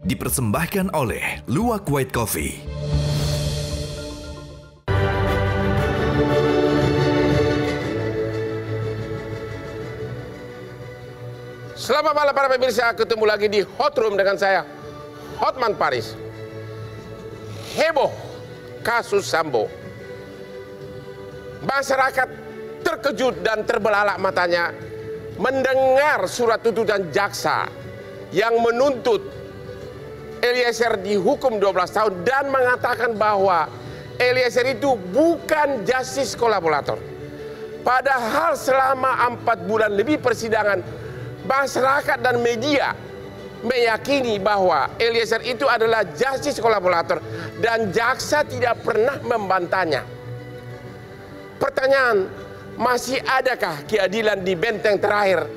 dipersembahkan oleh Luwak White Coffee. Selamat malam para pemirsa, ketemu lagi di Hot Room dengan saya, Hotman Paris. Heboh kasus Sambo. Masyarakat terkejut dan terbelalak matanya mendengar surat tuntutan jaksa yang menuntut Eliezer dihukum 12 tahun dan mengatakan bahwa Eliezer itu bukan justice kolaborator. Padahal selama 4 bulan lebih persidangan, masyarakat dan media meyakini bahwa Eliezer itu adalah justice kolaborator dan jaksa tidak pernah membantahnya. Pertanyaan, masih adakah keadilan di benteng terakhir?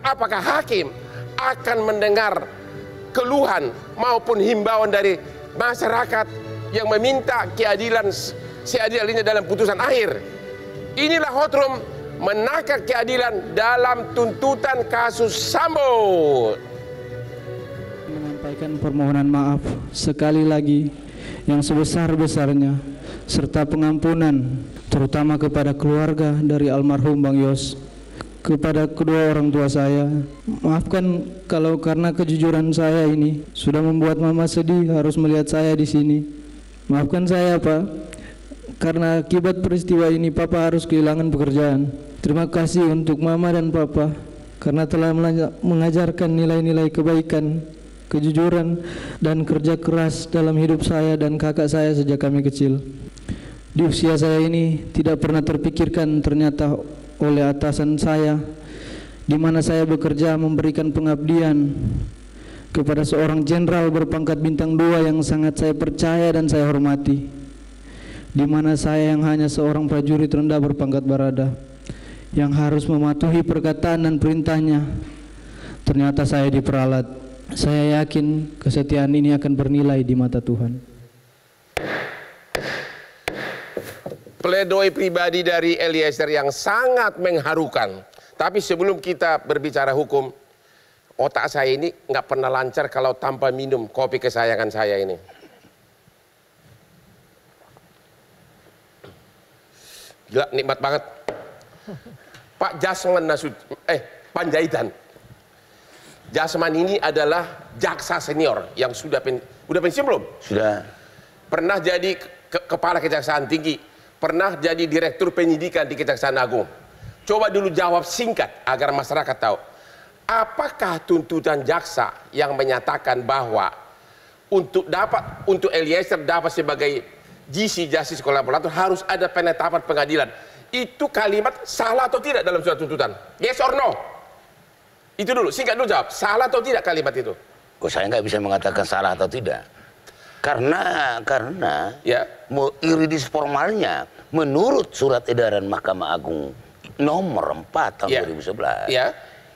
Apakah hakim akan mendengar keluhan maupun himbauan dari masyarakat yang meminta keadilan seadil-adilnya dalam putusan akhir? Inilah Hot Room menakar keadilan dalam tuntutan kasus Sambo. Menyampaikan permohonan maaf sekali lagi yang sebesar-besarnya serta pengampunan terutama kepada keluarga dari almarhum Bang Yos, kepada kedua orang tua saya. Maafkan kalau karena kejujuran saya ini sudah membuat Mama sedih harus melihat saya di sini. Maafkan saya, Pak, karena akibat peristiwa ini Papa harus kehilangan pekerjaan. Terima kasih untuk Mama dan Papa karena telah mengajarkan nilai-nilai kebaikan, kejujuran, dan kerja keras dalam hidup saya dan kakak saya sejak kami kecil. Di usia saya ini tidak pernah terpikirkan ternyata oleh atasan saya, di mana saya bekerja memberikan pengabdian kepada seorang jenderal berpangkat bintang 2 yang sangat saya percaya dan saya hormati, di mana saya yang hanya seorang prajurit rendah berpangkat barada yang harus mematuhi perkataan dan perintahnya. Ternyata saya diperalat. Saya yakin kesetiaan ini akan bernilai di mata Tuhan. Pledoi pribadi dari Eliezer yang sangat mengharukan. Tapi sebelum kita berbicara hukum, otak saya ini nggak pernah lancar kalau tanpa minum kopi kesayangan saya ini. Gila, nikmat banget. Pak Jasman Panjaitan. Jasman ini adalah jaksa senior yang sudah pensiun belum? Sudah. Pernah jadi kepala Kejaksaan Tinggi, pernah jadi direktur penyidikan di Kejaksaan Agung. Coba dulu jawab singkat agar masyarakat tahu. Apakah tuntutan jaksa yang menyatakan bahwa untuk Eliezer dapat sebagai GC justice kolaborator harus ada penetapan pengadilan? Itu kalimat salah atau tidak dalam surat tuntutan? Yes or no? Itu dulu, singkat dulu jawab. Salah atau tidak kalimat itu? Kok saya nggak bisa mengatakan salah atau tidak? Karena ya, yuridis formalnya menurut surat edaran Mahkamah Agung nomor 4 tahun 2011 ya,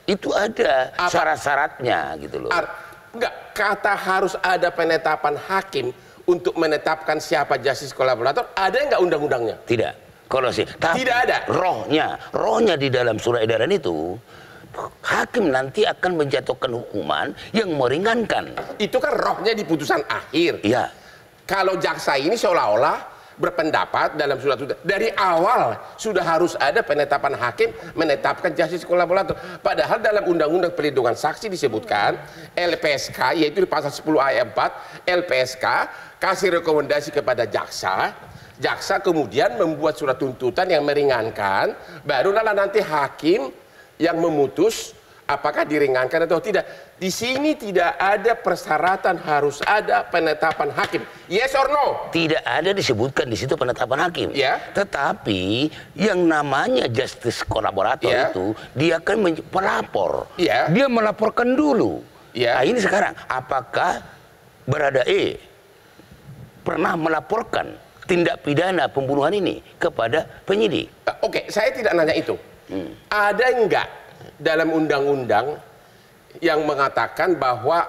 itu ada syarat-syaratnya gitu loh. Enggak, kata harus ada penetapan hakim untuk menetapkan siapa justice kolaborator, ada nggak undang-undangnya? Tidak. Kalau sih, tapi tidak ada. Rohnya di dalam surat edaran itu, hakim nanti akan menjatuhkan hukuman yang meringankan. Itu kan rohnya di putusan akhir. Iya. Kalau jaksa ini seolah-olah berpendapat dalam surat tuntutan dari awal sudah harus ada penetapan hakim menetapkan justice kolaborator. Padahal dalam Undang-Undang Perlindungan Saksi disebutkan LPSK, yaitu di pasal 10 ayat 4, LPSK kasih rekomendasi kepada jaksa. Jaksa kemudian membuat surat tuntutan yang meringankan, barulah nanti hakim yang memutus apakah diringankan atau tidak. Di sini tidak ada persyaratan harus ada penetapan hakim. Yes or no? Tidak ada disebutkan di situ penetapan hakim. Ya. Tetapi yang namanya justice kolaborator itu dia akan pelapor. Ya. Dia melaporkan dulu. Ya. Nah, ini sekarang apakah Barada E pernah melaporkan tindak pidana pembunuhan ini kepada penyidik? Oke, saya tidak nanya itu. Ada enggak dalam undang-undang yang mengatakan bahwa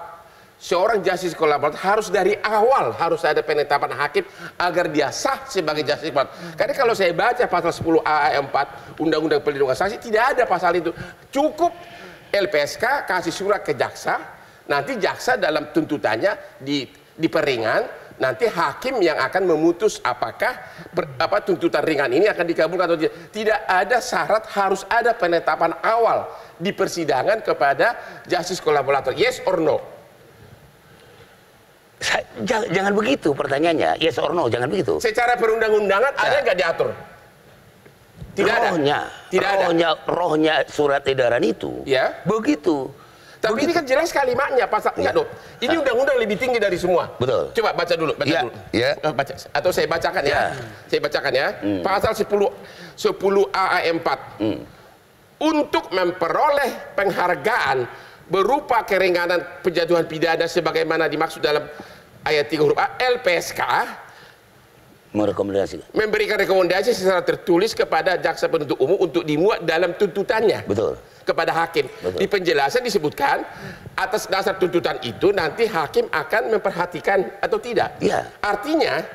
seorang justice kolaborator harus dari awal harus ada penetapan hakim agar dia sah sebagai justice kolaborator? Karena kalau saya baca pasal 10 ayat 4 Undang-Undang Perlindungan Saksi tidak ada pasal itu. Cukup LPSK kasih surat ke jaksa, nanti jaksa dalam tuntutannya diperingan, nanti hakim yang akan memutus apakah tuntutan ringan ini akan dikabulkan atau tidak. Tidak ada syarat harus ada penetapan awal di persidangan kepada justice kolaborator, yes or no. Jangan begitu pertanyaannya, yes or no, jangan begitu. Secara perundang-undangan ada nggak diatur? Tidak ada. Rohnya surat edaran itu ya begitu. Tapi ini kan jelas kalimatnya, pasalnya dong. Ini undang-undang lebih tinggi dari semua. Betul. Coba baca dulu, dulu. Baca. Atau saya bacakan ya. Saya bacakan ya. Pasal 10A ayat 4. Untuk memperoleh penghargaan berupa keringanan penjatuhan pidana sebagaimana dimaksud dalam ayat 3 huruf A, LPSK memberikan rekomendasi secara tertulis kepada jaksa penuntut umum untuk dimuat dalam tuntutannya. Betul. Kepada hakim. Betul. Di penjelasan disebutkan atas dasar tuntutan itu nanti hakim akan memperhatikan atau tidak. Ya. Artinya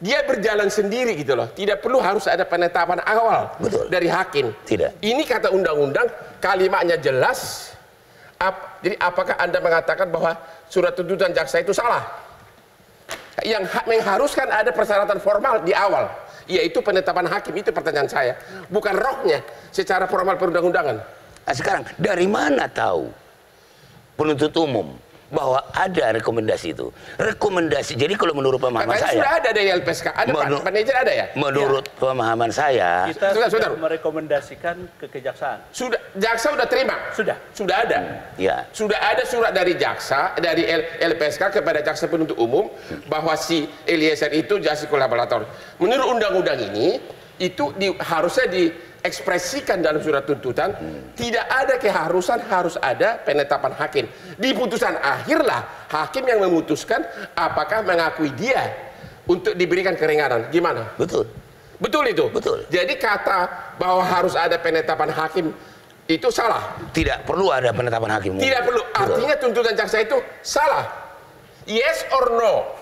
dia berjalan sendiri gitu loh. Tidak perlu harus ada penetapan awal dari hakim. Tidak. Ini kata undang-undang, kalimatnya jelas. Jadi apakah Anda mengatakan bahwa surat tuntutan jaksa itu salah? Yang mengharuskan ada persyaratan formal di awal, yaitu penetapan hakim. Itu pertanyaan saya, bukan rohnya secara formal perundang-undangan. Nah, sekarang dari mana tahu penuntut umum bahwa ada rekomendasi itu? Rekomendasi, jadi kalau menurut pemahaman saya sudah ada dari LPSK, ada Pak Manajer ada ya? Menurut pemahaman saya kita sudah merekomendasikan ke kejaksaan. Sudah, jaksa sudah terima? Sudah ada. Ya. Sudah ada surat dari jaksa, dari LPSK kepada jaksa penuntut umum bahwa si Eliezer itu justice kolaborator. Menurut undang-undang ini itu harusnya diekspresikan dalam surat tuntutan. Tidak ada keharusan harus ada penetapan hakim. Di putusan akhirlah hakim yang memutuskan apakah mengakui dia untuk diberikan keringanan. Gimana? Betul. Betul itu? Betul. Jadi kata bahwa harus ada penetapan hakim itu salah. Tidak perlu ada penetapan hakim. Tidak perlu. Artinya tuntutan jaksa itu salah. Yes or no?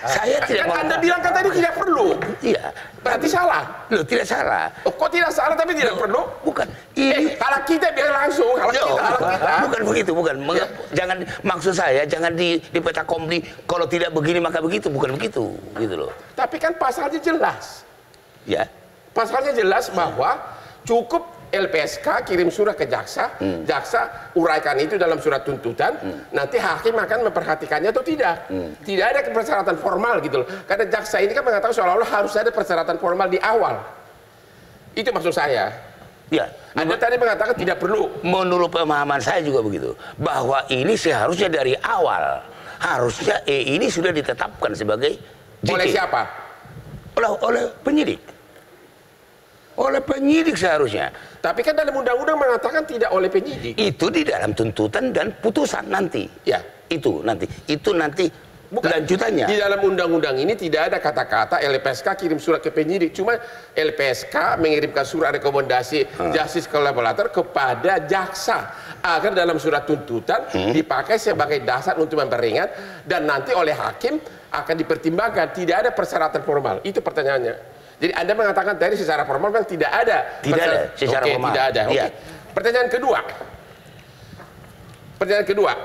Saya tidak mau. Anda bilang kan tadi tidak perlu. Iya. Berarti salah. Loh, tidak salah. Oh, kok tidak salah tapi tidak perlu? Bukan. Ini kalau kita biar langsung. Kalau kita. Bukan begitu, bukan. Jangan, maksud saya jangan dipecah kompli. Kalau tidak begini maka begitu, bukan begitu, gitu loh. Tapi kan pasalnya jelas. Ya. Pasalnya jelas bahwa cukup LPSK kirim surat ke jaksa, jaksa uraikan itu dalam surat tuntutan, nanti hakim akan memperhatikannya atau tidak. Tidak ada persyaratan formal gitu loh. Karena jaksa ini kan mengatakan seolah-olah harus ada persyaratan formal di awal. Itu maksud saya. Ya. Anda tadi mengatakan tidak perlu. Menurut pemahaman saya juga begitu. Bahwa ini seharusnya dari awal. Harusnya ini sudah ditetapkan sebagai JK. Oleh siapa? Oleh penyidik. Oleh penyidik seharusnya. Tapi kan dalam undang-undang mengatakan tidak oleh penyidik. Itu di dalam tuntutan dan putusan nanti. Ya. Itu nanti lanjutannya. Di dalam undang-undang ini tidak ada kata-kata LPSK kirim surat ke penyidik. Cuma LPSK mengirimkan surat rekomendasi justice kolaborator kepada jaksa agar dalam surat tuntutan dipakai sebagai dasar untuk memperingat dan nanti oleh hakim akan dipertimbangkan. Tidak ada persyaratan formal. Itu pertanyaannya. Jadi Anda mengatakan tadi secara formal kan tidak ada. Tidak ada secara formal. Tidak ada. Ya. Pertanyaan kedua.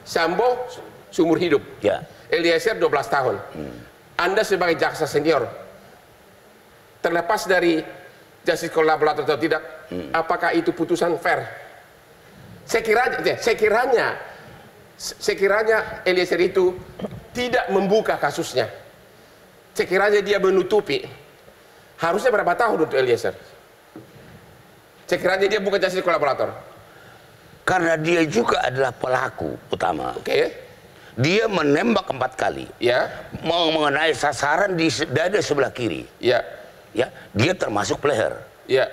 Sambo seumur hidup. Ya. Eliezer 12 tahun. Anda sebagai jaksa senior, terlepas dari justice kolaborator atau tidak, apakah itu putusan fair? Sekiranya Eliezer itu tidak membuka kasusnya, sekiranya dia menutupi, harusnya berapa tahun untuk Eliezer? Sekiranya dia bukan justice kolaborator. Karena dia juga adalah pelaku utama. Oke. Dia menembak 4 kali. Ya. Mengenai sasaran di dada sebelah kiri. Ya. Ya. Dia termasuk player. Ya.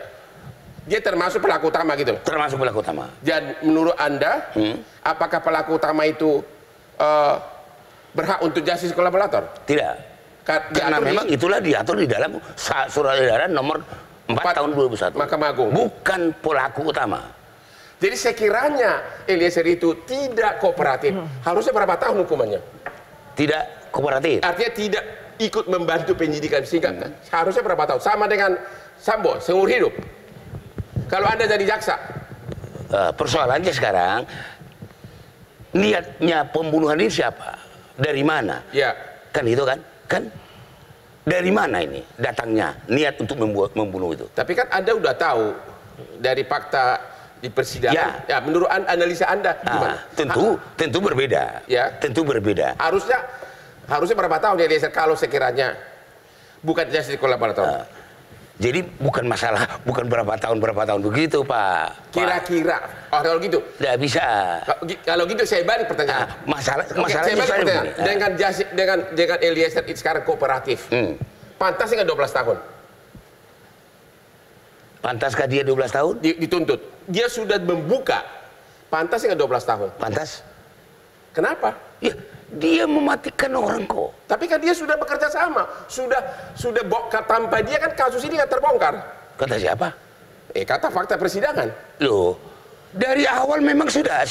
Dia termasuk pelaku utama gitu. Termasuk pelaku utama. Dan menurut Anda, apakah pelaku utama itu berhak untuk justice kolaborator? Tidak. Karena memang itulah diatur di dalam surat edaran nomor 4 tahun 2001. Mahkamah Agung. Bukan pelaku utama. Jadi sekiranya Eliezer itu tidak kooperatif, harusnya berapa tahun hukumannya? Tidak kooperatif. Artinya tidak ikut membantu penyidikan sehingga harusnya berapa tahun? Sama dengan Sambo, seumur hidup. Kalau Anda jadi jaksa. Persoalannya sekarang, niatnya pembunuhan ini siapa? Dari mana? Ya. Kan itu kan? Kan dari mana ini datangnya niat untuk membunuh itu? Tapi kan Anda udah tahu dari fakta di persidangan. Ya, menurut analisa Anda gimana? Tentu berbeda. Ya. Tentu berbeda. Harusnya berapa tahun Eliezer kalau sekiranya bukan justice kolaborator? Jadi bukan berapa tahun begitu, Pak. Kira-kira. Oh, kalau gitu? Tidak bisa. Kalau gitu saya balik pertanyaan. Masalahnya saya balik pertanyaan. Dengan Eliezer sekarang kooperatif. Pantas nggak 12 tahun? Pantaskah dia 12 tahun? Dituntut. Dia sudah membuka. Pantas nggak 12 tahun? Pantas. Kenapa? Ya, dia mematikan orang kok. Tapi kan dia sudah bekerja sama. Sudah tanpa dia kan kasus ini nggak terbongkar. Kata siapa? Kata fakta persidangan. Loh, dari awal memang sudah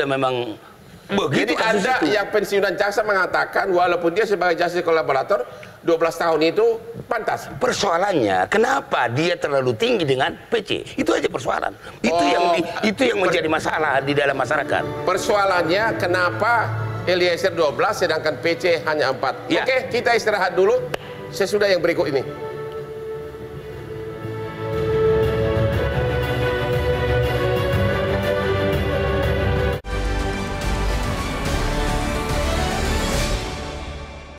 memang begitu. Jadi ada yang pensiunan jaksa mengatakan walaupun dia sebagai justice kolaborator 12 tahun itu pantas. Persoalannya kenapa dia terlalu tinggi dengan PC? Itu aja persoalan. Itu yang menjadi masalah di dalam masyarakat. Persoalannya kenapa Eliezer 12 sedangkan PC hanya 4. Ya. Oke, kita istirahat dulu. Sesudah yang berikut ini.